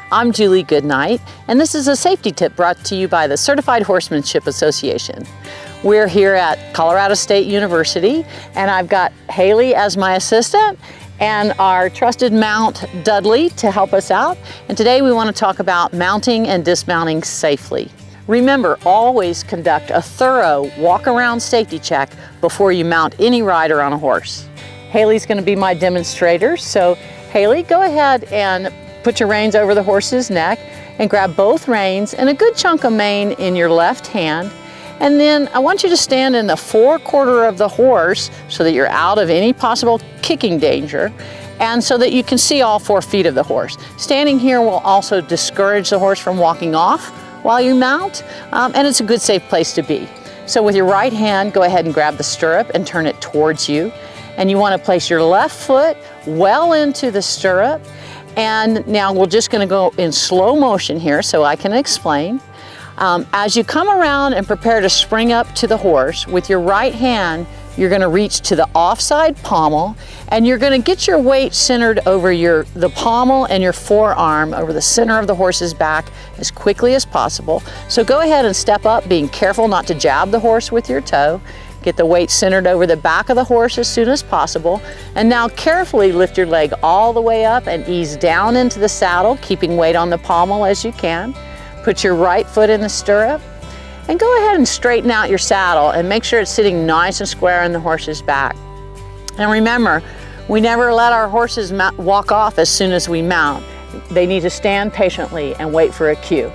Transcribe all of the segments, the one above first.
I'm Julie Goodnight, and this is a safety tip brought to you by the Certified Horsemanship Association. We're here at Colorado State University, and I've got Haley as my assistant and our trusted mount, Dudley, to help us out. And today we want to talk about mounting and dismounting safely. Remember, always conduct a thorough walk-around safety check before you mount any rider on a horse. Haley's going to be my demonstrator, so Haley, go ahead and put your reins over the horse's neck and grab both reins and a good chunk of mane in your left hand. And then I want you to stand in the forequarter of the horse so that you're out of any possible kicking danger and so that you can see all 4 feet of the horse. Standing here will also discourage the horse from walking off while you mount, and it's a good safe place to be. So with your right hand, go ahead and grab the stirrup and turn it towards you. And you want to place your left foot well into the stirrup. And now we're just going to go in slow motion here so I can explain. As you come around and prepare to spring up to the horse, with your right hand, you're going to reach to the offside pommel, and you're going to get your weight centered over the pommel and your forearm over the center of the horse's back as quickly as possible. So go ahead and step up, being careful not to jab the horse with your toe. Get the weight centered over the back of the horse as soon as possible. And now carefully lift your leg all the way up and ease down into the saddle, keeping weight on the pommel as you can. Put your right foot in the stirrup and go ahead and straighten out your saddle and make sure it's sitting nice and square in the horse's back. And remember, we never let our horses walk off as soon as we mount. They need to stand patiently and wait for a cue.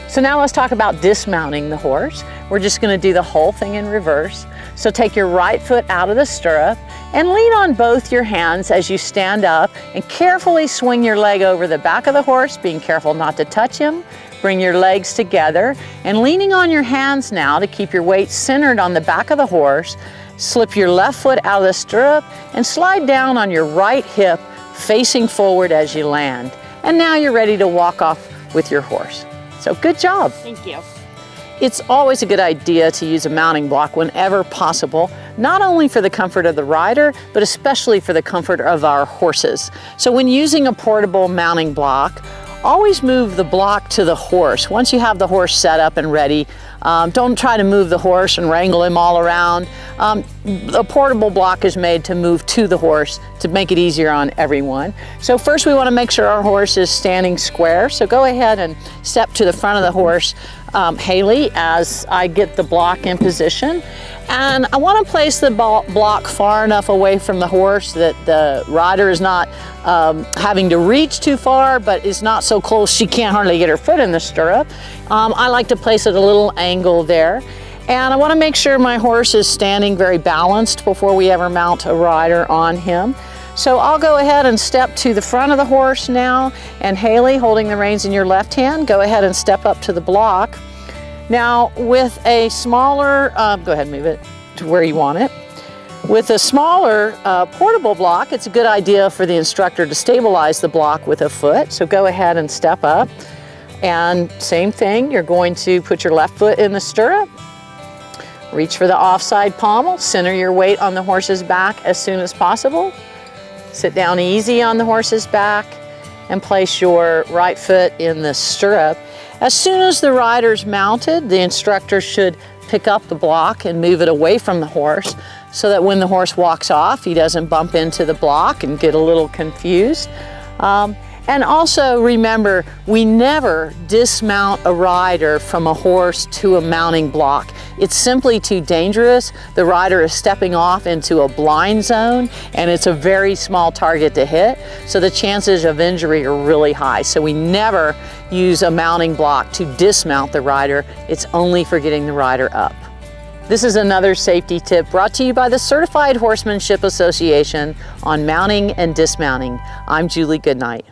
So now let's talk about dismounting the horse. We're just going to do the whole thing in reverse. So take your right foot out of the stirrup and lean on both your hands as you stand up and carefully swing your leg over the back of the horse, being careful not to touch him. Bring your legs together and leaning on your hands now to keep your weight centered on the back of the horse. Slip your left foot out of the stirrup and slide down on your right hip, facing forward as you land. And now you're ready to walk off with your horse. So good job. Thank you. It's always a good idea to use a mounting block whenever possible, not only for the comfort of the rider, but especially for the comfort of our horses. So when using a portable mounting block, always move the block to the horse. Once you have the horse set up and ready, don't try to move the horse and wrangle him all around. A portable block is made to move to the horse to make it easier on everyone. So first we want to make sure our horse is standing square. So go ahead and step to the front of the horse, Haley, as I get the block in position. And I want to place the block far enough away from the horse that the rider is not having to reach too far, but is not so close she can't hardly get her foot in the stirrup. I like to place it a little angle there. And I want to make sure my horse is standing very balanced before we ever mount a rider on him. So I'll go ahead and step to the front of the horse now, and Haley, holding the reins in your left hand, go ahead and step up to the block. Now with a smaller, go ahead and move it to where you want it. With a smaller portable block, it's a good idea for the instructor to stabilize the block with a foot. So go ahead and step up. And same thing, you're going to put your left foot in the stirrup, reach for the offside pommel, center your weight on the horse's back as soon as possible. Sit down easy on the horse's back and place your right foot in the stirrup. As soon as the rider's mounted, the instructor should pick up the block and move it away from the horse so that when the horse walks off, he doesn't bump into the block and get a little confused. And also remember, we never dismount a rider from a horse to a mounting block. It's simply too dangerous. The rider is stepping off into a blind zone, and it's a very small target to hit, so the chances of injury are really high. So we never use a mounting block to dismount the rider. It's only for getting the rider up. This is another safety tip brought to you by the Certified Horsemanship Association on mounting and dismounting. I'm Julie Goodnight.